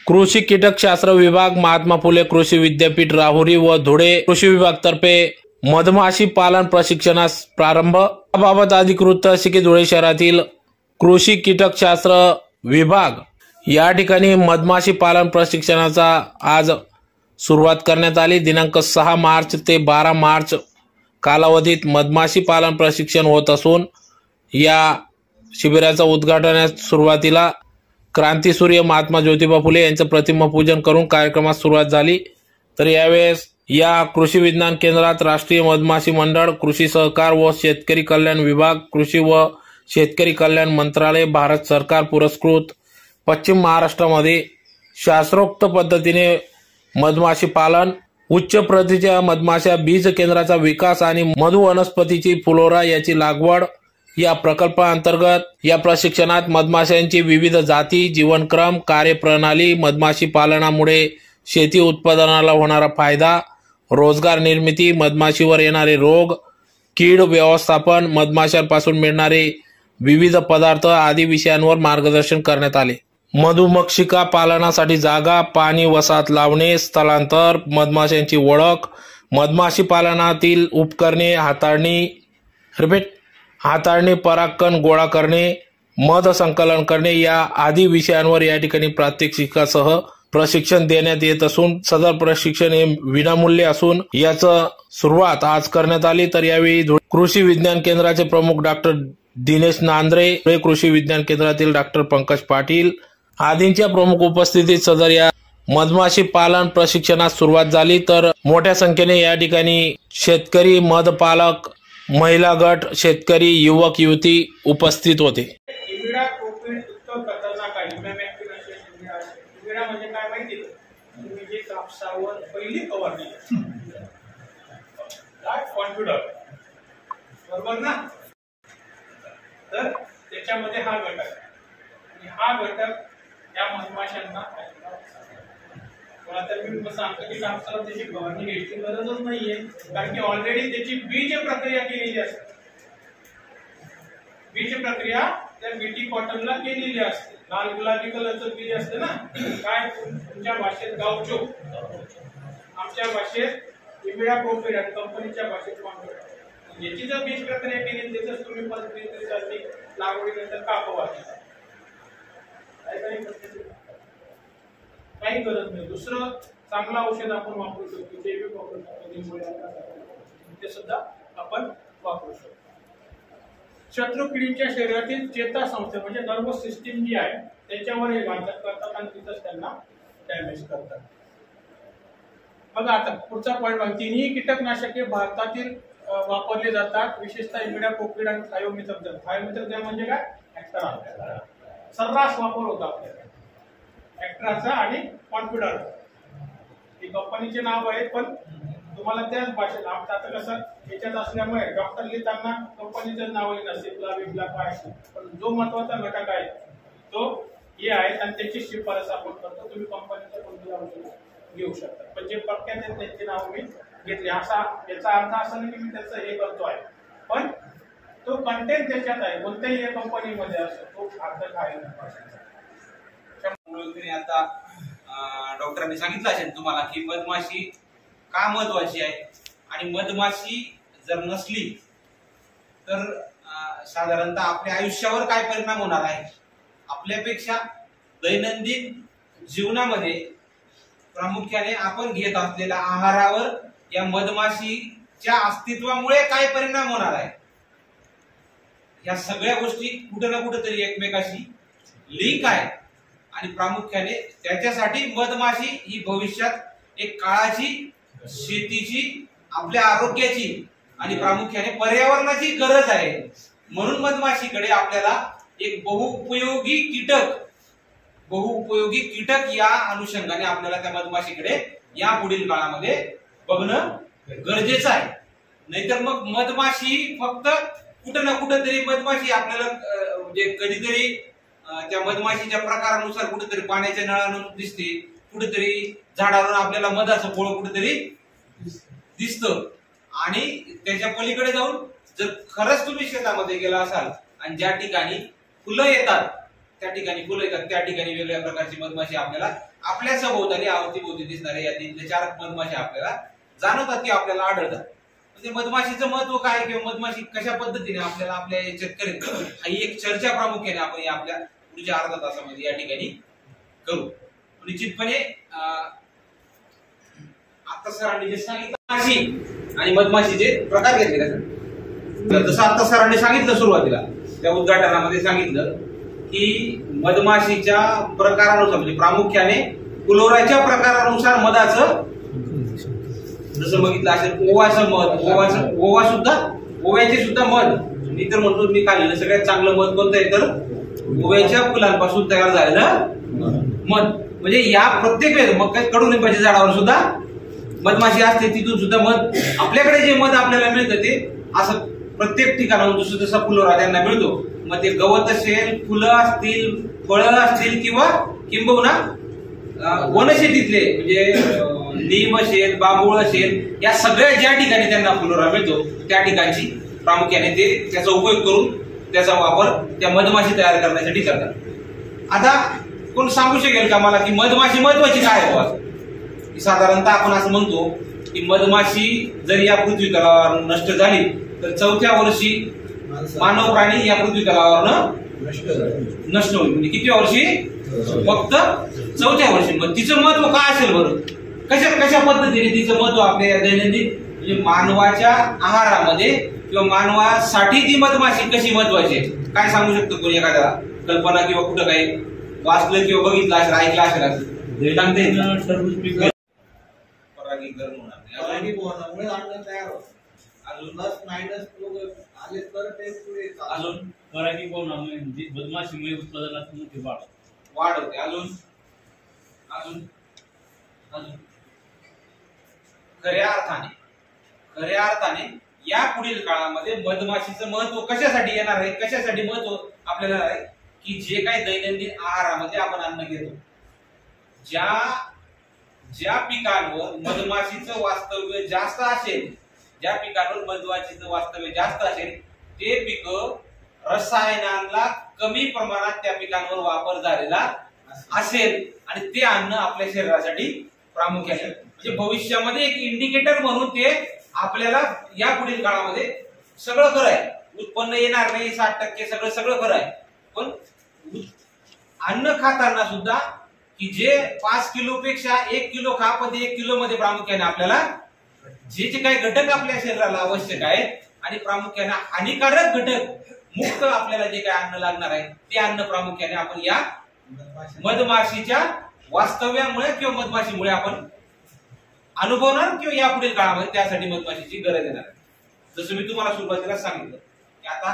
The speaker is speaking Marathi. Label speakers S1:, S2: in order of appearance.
S1: कृषी कीटकशास्त्र विभाग, महात्मा फुले कृषी विद्यापीठ राहुरी व धुळे कृषी विभाग तर्फे मधमाशी पालन प्रशिक्षणास प्रारंभ। याबाबत अधिकृत असे की धुळे शहरातील कृषी कीटकशास्त्र विभाग या ठिकाणी मधमाशी पालन प्रशिक्षणाचा आज सुरुवात करण्यात आली। दिनांक 6 मार्च ते 12 मार्च कालावधीत मधमाशी पालन प्रशिक्षण होत असून या शिबिराचा उद्घाटनास सुरुवातीला क्रांतीसूर्य महात्मा ज्योतिबा फुले यांचं प्रतिमा पूजन करून कार्यक्रमास सुरुवात झाली। तर यावेळेस या कृषी विज्ञान केंद्रात राष्ट्रीय मधमाशी मंडळ, कृषी सहकार व शेतकरी कल्याण विभाग, कृषी व शेतकरी कल्याण मंत्रालय, भारत सरकार पुरस्कृत पश्चिम महाराष्ट्रामध्ये शास्त्रोक्त पद्धतीने मधमाशी पालन, उच्च प्रतीच्या मधमाशा बीज केंद्राचा विकास आणि मधु वनस्पतीची फ्लोरा याची लागवड या प्रकल्पाअंतर्गत या प्रशिक्षणात मधमाशांची विविध जाती, जीवनक्रम, कार्यप्रणाली, मधमाशी पालनामुळे शेती उत्पादनाला होणारा फायदा, रोजगार निर्मिती, मधमाशीवर येणारे रोग, कीड व्यवस्थापन, मधमाशांपासून मिळणारे विविध पदार्थ आदी विषयांवर मार्गदर्शन करण्यात आले। मधुमक्षिका पालनासाठी जागा, पाणी, वसाहत लावणे, स्थलांतर, मधमाशांची ओळख, मधमाशी पालनातील उपकरणे, हाताळणी, परागकण गोळा करणे, मध संकलन करणे या आदी विषयांवर या ठिकाणी प्रात्यक्षिकासह प्रशिक्षण देण्यात येत असून सदर प्रशिक्षण हे विनामूल्य असून याचं सुरुवात आज करण्यात आली। तर यावेळी कृषी विज्ञान केंद्राचे प्रमुख डॉक्टर दिनेश नांद्रे, कृषी विज्ञान केंद्रातील डॉक्टर पंकज पाटील आदींच्या प्रमुख उपस्थितीत सदर या मधमाशी पालन प्रशिक्षणास सुरुवात झाली। तर मोठ्या संख्येने या ठिकाणी शेतकरी, मधपालक, महिला गट, शेतकरी, युवक युवती उपस्थित होते।
S2: इमिडा कोविड उत्तर खतरनाक आहे। इमिडा म्हणजे काय माहिती आहे? तुम्ही जे कापसावर पहिली फवारणी काय कॉन्फिडंट बरोबर ना, तर त्याच्यामध्ये हा घटक आणि हा घटक या मधमाशांना तर मी सांगतो की कापसाला त्याची फवारणी घ्यायची गरजच नाहीये, कारण की ऑलरेडी त्याची बीज प्रक्रिया केलेली असते। बीज प्रक्रिया त्या बीटी कॉटनला केलेली असते। लाल गुलाबी कलरचं बीज असते ना, काय तुमच्या भाषेत गावचो, आमच्या भाषेत इमिडा कोविड, कंपनीच्या भाषेत कॉन्फिडंट। याची जर बीज प्रक्रिया केली त्याच तुम्ही पद्धतीने लागवडीनंतर कापवा, काही गरज नाही। दुसरं चांगलं औषध आपण वापरू शकतो, जैविक वापरू शकतो, ते सुद्धा आपण वापरू शकतो। शत्रू किडींच्या शरीरातील चेतासंस्था म्हणजे नर्वस सिस्टीम जी आहे त्याच्यावर हे घातक करतात आणि तिथंच त्यांना डॅमेज करतात। बघा आता पुढचा पॉईंट बघा, तिन्ही कीटकनाशके भारतातील वापरले जातात, विशेषतः इमिडा कोविड आणि थायोमिथाक्झम। थायोमिथाक्झम म्हणजे काय? ऍक्ट्रा, सर्रास वापर होता आपल्याला ऍक्ट्राचा आणि कॉन्फिडंट, ही कंपनीचे नाव आहे, पण तुम्हाला त्याच भाषेत आता कसं याच्यात असल्यामुळे डॉक्टर लिहिताना कंपनीचं नावही नसेल, बिबला काय, पण जो महत्वाचा घटक आहे तो हे आहे आणि त्याची शिफारस आपण करतो। तुम्ही कंपनीचं कोणतं औषध घेऊ शकता, पण जे पक्क्यात आहेत त्यांचे नाव मी घेतले। असा याचा अर्थ असा नाही की मी त्याचं हे करतोय, पण तो कंटेंट त्याच्यात आहे, कोणत्याही कंपनीमध्ये असतो तो अर्थ काय
S3: आता डॉक्टरांनी सांगितलं असेल तुम्हाला की मधमाशी का महत्वाची आहे आणि मधमाशी जर नसली तर साधारणतः आपल्या आयुष्यावर काय परिणाम होणार आहे। आपल्यापेक्षा दैनंदिन जीवनामध्ये प्रामुख्याने आपण घेत असलेल्या आहारावर या मधमाशीच्या अस्तित्वामुळे काय परिणाम होणार आहे, या सगळ्या गोष्टी कुठे ना कुठेतरी एकमेकाशी लिंक आहे आणि प्रामुख्याने त्याच्यासाठी मधमाशी ही भविष्यात एक काळाची, शेतीची, आपल्या आरोग्याची आणि प्रामुख्याने पर्यावरणाची गरज आहे। म्हणून मधमाशीकडे आपल्याला एक बहुउपयोगी कीटक या अनुषंगाने आपल्याला त्या मधमाशीकडे या पुढील काळामध्ये बघणं गरजेचं आहे। नाहीतर मग मधमाशी फक्त कुठं ना कुठेतरी मधमाशी आपल्याला म्हणजे कधीतरी त्या मधमाशीच्या प्रकारानुसार कुठेतरी पाण्याच्या नळानं दिसते, कुठेतरी झाडावरून आपल्याला मधाचं पोळ कुठेतरी दिसतं आणि त्याच्या पलीकडे जाऊन जर खरंच तुम्ही शेतामध्ये गेला असाल आणि ज्या ठिकाणी फुलं येतात त्या ठिकाणी फुलं येतात, त्या ठिकाणी वेगवेगळ्या प्रकारची मधमाशी आपल्याला आपल्या सभोवताली अवतीभोवती दिसणाऱ्या या 3 ते 4 मधमाशी आपल्याला जाणवतात की आपल्याला आढळतात. म्हणजे मधमाशीचं महत्व काय किंवा मधमाशी कशा पद्धतीने आपल्याला आपल्या याच्यात करेल, ही एक चर्चा प्रामुख्याने आपण आपल्या पुढच्या अर्धा तासामध्ये या ठिकाणी करू. निश्चितपणे आता सरांनी जे सांगितलं माशी आणि मधमाशीचे प्रकार घेतले, जसं आता सरांनी सांगितलं सुरुवातीला त्या उद्घाटनामध्ये सांगितलं की मधमाशीच्या प्रकारानुसार म्हणजे प्रामुख्याने फुलोऱ्याच्या प्रकारानुसार मधाचं जसं बघितलं असेल ओवाचं मध, ओवा सुद्धा ओव्याचे सुद्धा मध मी तर म्हणतो मी खाल्लेलं सगळ्यात चांगलं मध कोणतं आहे तर ओव्याच्या फुलांपासून तयार झालेलं मध. म्हणजे या प्रत्येक मग कडुलिंबाच्या झाडावर सुद्धा मधमाशी असते, तिथून सुद्धा मध आपल्याकडे जे मध आपल्याला मिळतं ते असं प्रत्येक ठिकाणाहून जसं जसा फुलोरा त्यांना मिळतो. मग ते गवत असेल, फुलं असतील, फळं असतील किंवा किंबहुना वनशेतीतले म्हणजे नीम असेल, बांबूळ असेल, या सगळ्या ज्या ठिकाणी त्यांना फुलोरा मिळतो त्या ठिकाणची प्रामुख्याने ते त्याचा उपयोग करून त्याचा वापर त्या मधमाशी तयार करण्यासाठी करतात. आता कोण सांगू शकेल का मला की मधमाशी महत्वाची काय आहे? साधारणतः आपण असं म्हणतो की मधमाशी जर या पृथ्वी तलावावर नष्ट झाली तर 4थ्या वर्षी मानव प्राणी या पृथ्वी तलावावर नष्ट होईल. म्हणजे किती वर्षी? फक्त 4थ्या वर्षी. मग तिचं महत्व काय असेल बरं? कशा पद्धतीने तिचं महत्व आपल्या दैनंदिन म्हणजे मानवाच्या आहारामध्ये किंवा मानवासाठी ती मधमाशी कशी महत्वाची आहे काय सांगू शकतो कोणी एखाद्याला कल्पना किंवा कुठं काही वाचलं किंवा बघितलं असेल, ऐकलं असेल सांगते? परागीकरण होणार नाही,
S4: परागीकरणामुळे अन्न तयार होतं. अजून प्लस मायनस आले तर ते पुढे
S3: अजून
S5: परागीकरणामुळे मधमाशीमुळे उत्पादनात मोठी
S3: वाढ होते. अजून अजून अजून खऱ्या अर्थाने या पुढील काळामध्ये मधमाशीचं महत्व कशासाठी येणार आहे, कशासाठी महत्व आपल्याला आहे की जे काही दैनंदिन आहारामध्ये आपण अन्न घेतो, ज्या पिकांवर मधमाशीचं वास्तव्य जास्त असेल, ज्या पिकांवर मधमाशीचं वास्तव्य जास्त असेल ते पिकं रसायनांना कमी प्रमाणात त्या पिकांवर वापर झालेला असेल आणि ते अन्न आपल्या शरीरासाठी प्रामुख्याने म्हणजे भविष्यामध्ये एक इंडिकेटर म्हणून ते आपल्याला या पुढील काळामध्ये सगळं खरं आहे. उत्पन्न येणार नाही 60% सगळं खरं आहे, पण अन्न खाताना सुद्धा की जे 5 किलोपेक्षा 1 किलो खा, पण 1 किलो मध्ये प्रामुख्याने आपल्याला जे काही घटक आपल्या शरीराला आवश्यक आहेत आणि प्रामुख्याने हानिकारक घटक मुक्त आपल्याला जे काही अन्न लागणार आहे ते अन्न प्रामुख्याने आपण या मधमाशीच्या वास्तव्यामुळे किंवा मधमाशीमुळे आपण अनुभवणार किंवा या पुढील काळामध्ये त्यासाठी मधमाशीची गरज येणार आहे. जसं मी तुम्हाला सुरुवातीला सांगितलं की आता